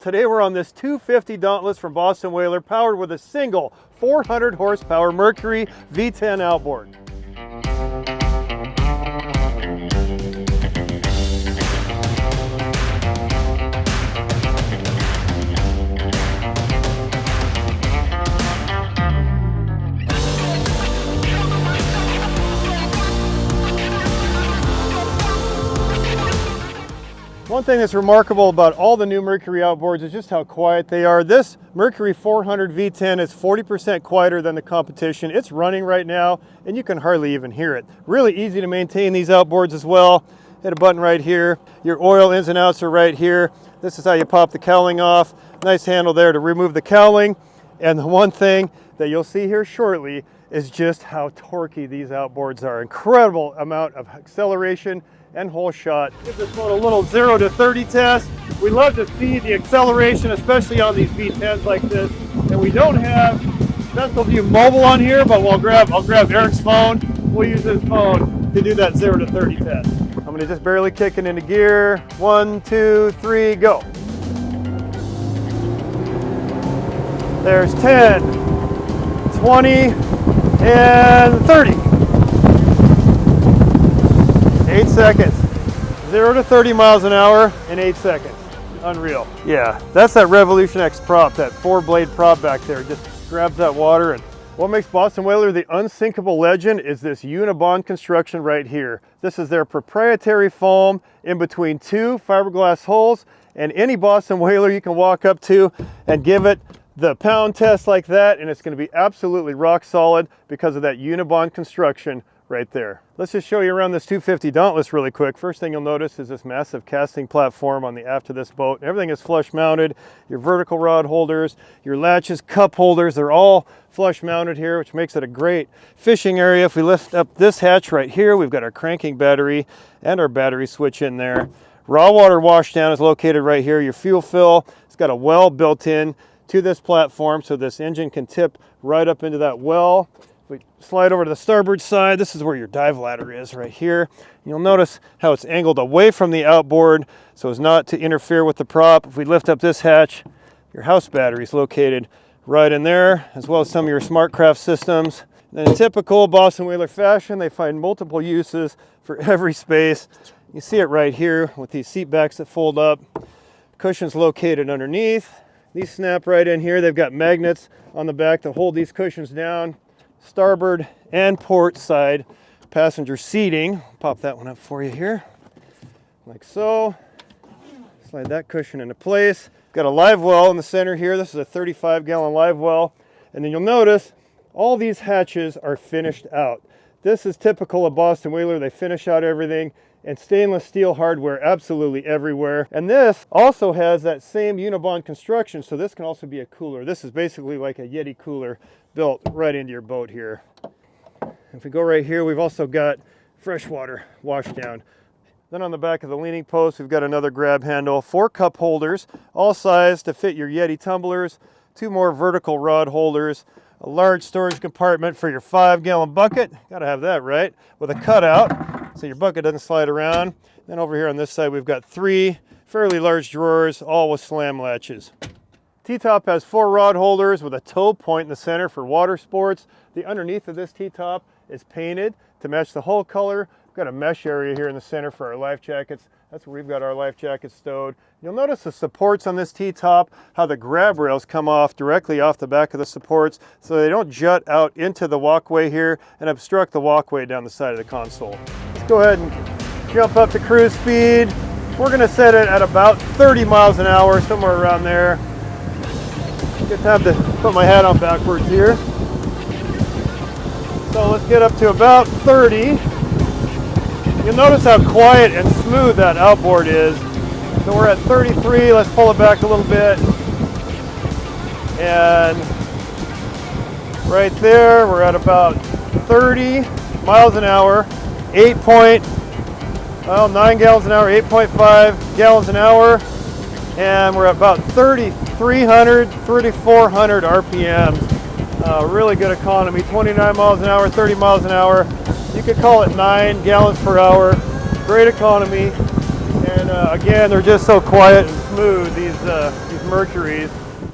Today we're on this 250 Dauntless from Boston Whaler, powered with a single 400 horsepower Mercury V10 outboard. One thing that's remarkable about all the new Mercury outboards is just how quiet they are. This Mercury 400 V10 is 40% quieter than the competition. It's running right now and you can hardly even hear it. Really easy to maintain these outboards as well. Hit a button right here. Your oil ins and outs are right here. This is how you pop the cowling off. Nice handle there to remove the cowling. And the one thing that you'll see here shortly is just how torquey these outboards are. Incredible amount of acceleration and whole shot. Give this one a little 0 to 30 test. We love to see the acceleration, especially on these V10s like this. And we don't have Central View Mobile on here, but I'll grab Eric's phone. We'll use his phone to do that 0 to 30 test. I'm gonna just barely kick it into gear. 1, 2, 3, go. There's 10, 20, and 30. 8 seconds. 0 to 30 miles an hour in 8 seconds. Unreal. Yeah, that's that Revolution X prop, that 4-blade prop back there. Just grabs that water. And what makes Boston Whaler the Unsinkable legend is this Unibond construction right here. This is their proprietary foam in between two fiberglass holes, and any Boston Whaler you can walk up to and give it the pound test like that, and it's going to be absolutely rock solid because of that Unibond construction right there. Let's just show you around this 250 Dauntless really quick. First thing you'll notice is this massive casting platform on the aft of this boat. Everything is flush mounted. Your vertical rod holders, your latches, cup holders, they're all flush mounted here, which makes it a great fishing area. If we lift up this hatch right here, we've got our cranking battery and our battery switch in there. Raw water washdown is located right here. Your fuel fill, it's got a well built in to this platform, so this engine can tip right up into that well. We slide over to the starboard side. This is where your dive ladder is right here. You'll notice how it's angled away from the outboard so as not to interfere with the prop. If we lift up this hatch, your house battery is located right in there, as well as some of your SmartCraft systems. Then in typical Boston Whaler fashion, they find multiple uses for every space. You see it right here with these seat backs that fold up. Cushions located underneath. These snap right in here. They've got magnets on the back to hold these cushions down. Starboard and port side passenger seating. Pop that one up for you here, like so. Slide that cushion into place. Got a live well in the center here. This is a 35-gallon live well. And then you'll notice all these hatches are finished out. This is typical of Boston Whaler. They finish out everything, and stainless steel hardware absolutely everywhere. And this also has that same Unibond construction, so this can also be a cooler. This is basically like a Yeti cooler built right into your boat here. If we go right here, we've also got freshwater washdown. Then on the back of the leaning post, we've got another grab handle, 4 cup holders, all sized to fit your Yeti tumblers, 2 more vertical rod holders, a large storage compartment for your 5-gallon bucket. Gotta have that, right? With a cutout, so your bucket doesn't slide around. Then over here on this side, we've got 3 fairly large drawers, all with slam latches. T-top has 4 rod holders with a toe point in the center for water sports. The underneath of this T-top is painted to match the hull color. We've got a mesh area here in the center for our life jackets. That's where we've got our life jackets stowed. You'll notice the supports on this T-top, how the grab rails come off directly off the back of the supports so they don't jut out into the walkway here and obstruct the walkway down the side of the console. Let's go ahead and jump up to cruise speed. We're gonna set it at about 30 miles an hour, somewhere around there. Good time to put my hat on backwards here. So let's get up to about 30. You'll notice how quiet and smooth that outboard is. So we're at 33, let's pull it back a little bit. And right there, we're at about 30 miles an hour, 9 gallons an hour, 8.5 gallons an hour. And we're at about 3,300, 3,400 RPMs. Really good economy, 29 miles an hour, 30 miles an hour. You could call it 9 gallons per hour. Great economy. And again, they're just so quiet and smooth, these Mercuries.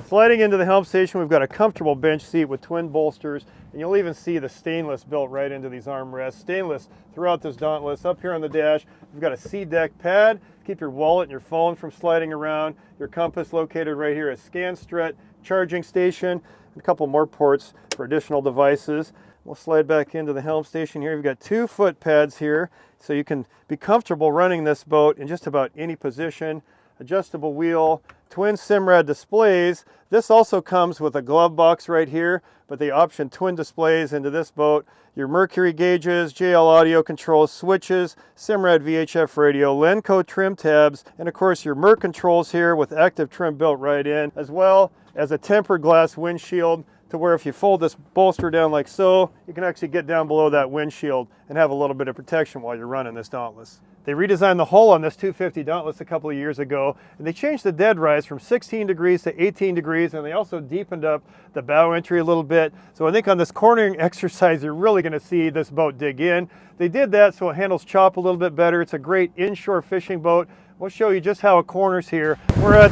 Sliding into the helm station, we've got a comfortable bench seat with twin bolsters, and you'll even see the stainless built right into these armrests. Stainless throughout this Dauntless. Up here on the dash, we've got a C-deck pad. Keep your wallet and your phone from sliding around. Your compass located right here, a scan strut, charging station, and a couple more ports for additional devices. We'll slide back into the helm station here. You've got 2 foot pads here, so you can be comfortable running this boat in just about any position. Adjustable wheel, twin Simrad displays. This also comes with a glove box right here, but they option twin displays into this boat. Your mercury gauges, JL audio controls, switches, Simrad VHF radio, Lenco trim tabs, and of course your Merc controls here with active trim built right in, as well as a tempered glass windshield to where if you fold this bolster down like so, you can actually get down below that windshield and have a little bit of protection while you're running this Dauntless. They redesigned the hull on this 250 Dauntless a couple of years ago, and they changed the dead rise from 16 degrees to 18 degrees, and they also deepened up the bow entry a little bit. So I think on this cornering exercise, you're really going to see this boat dig in. They did that so it handles chop a little bit better. It's a great inshore fishing boat. We'll show you just how it corners here. We're at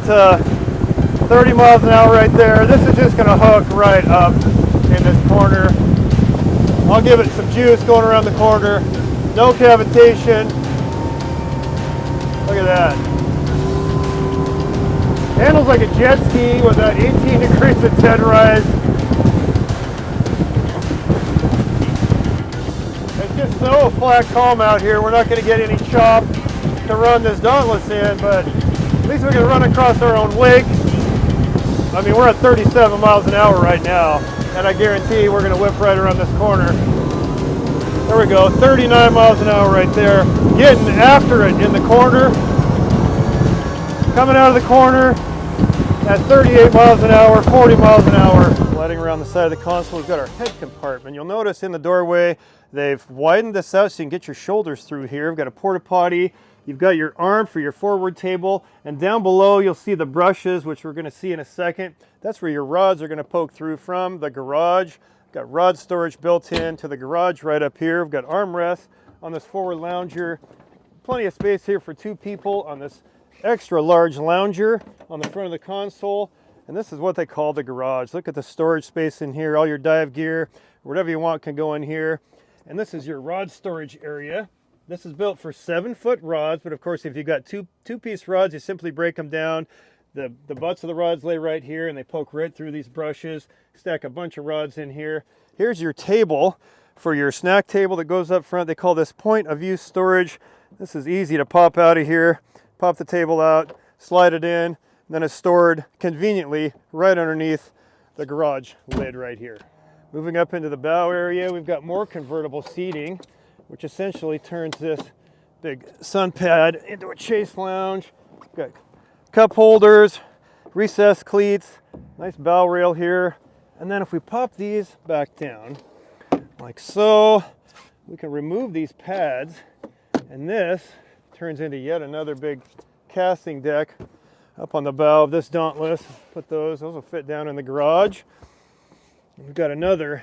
30 miles an hour right there. This is just going to hook right up in this corner. I'll give it some juice going around the corner. No cavitation. Look at that. Handles like a jet ski with that 18 degrees of dead rise. It's just so flat calm out here. We're not going to get any chop to run this Dauntless in, but at least we can run across our own lake. I mean, we're at 37 miles an hour right now, and I guarantee we're going to whip right around this corner. There we go, 39 miles an hour right there. Getting after it in the corner. Coming out of the corner at 38 miles an hour, 40 miles an hour. Sliding around the side of the console, we've got our head compartment. You'll notice in the doorway, they've widened this out so you can get your shoulders through here. We've got a porta potty. You've got your arm for your forward table, and down below you'll see the brushes, which we're going to see in a second. That's where your rods are going to poke through from the garage. Got rod storage built in to the garage right up here. We've got armrests on this forward lounger. Plenty of space here for 2 people on this extra large lounger on the front of the console. And this is what they call the garage. Look at the storage space in here. All your dive gear, whatever you want can go in here. And this is your rod storage area. This is built for 7-foot rods, but of course if you've got two-piece rods, you simply break them down. The butts of the rods lay right here and they poke right through these brushes. Stack a bunch of rods in here. Here's your table for your snack table that goes up front. They call this point of use storage. This is easy to pop out of here. Pop the table out, slide it in, and then it's stored conveniently right underneath the garage lid right here. Moving up into the bow area, we've got more convertible seating, which essentially turns this big sun pad into a chase lounge. We've got cup holders, recessed cleats, nice bow rail here. And then if we pop these back down, like so, we can remove these pads, and this turns into yet another big casting deck up on the bow of this Dauntless. Put those will fit down in the garage. And we've got another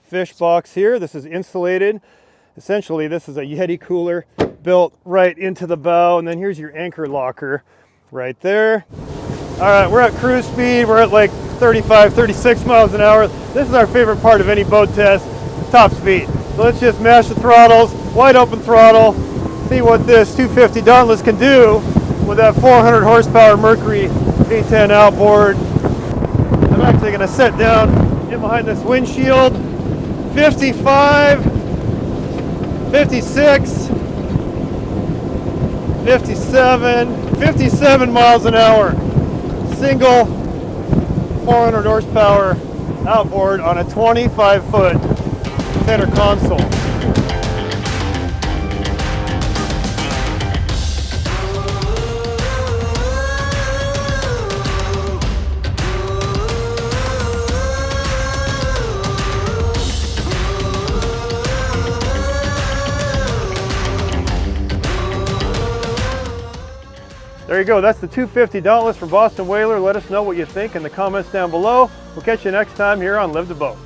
fish box here. This is insulated. Essentially, this is a Yeti cooler built right into the bow, and then here's your anchor locker right there. All right, we're at cruise speed. We're at like 35, 36 miles an hour. This is our favorite part of any boat test, top speed. So let's just mash the throttles, wide open throttle, see what this 250 Dauntless can do with that 400 horsepower Mercury V10 outboard. I'm actually going to sit down in behind this windshield. 55, 56, 57 miles an hour. Single 400 horsepower outboard on a 25-foot center console. There you go, that's the 250 Dauntless from Boston Whaler. Let us know what you think in the comments down below. We'll catch you next time here on Live the Boat.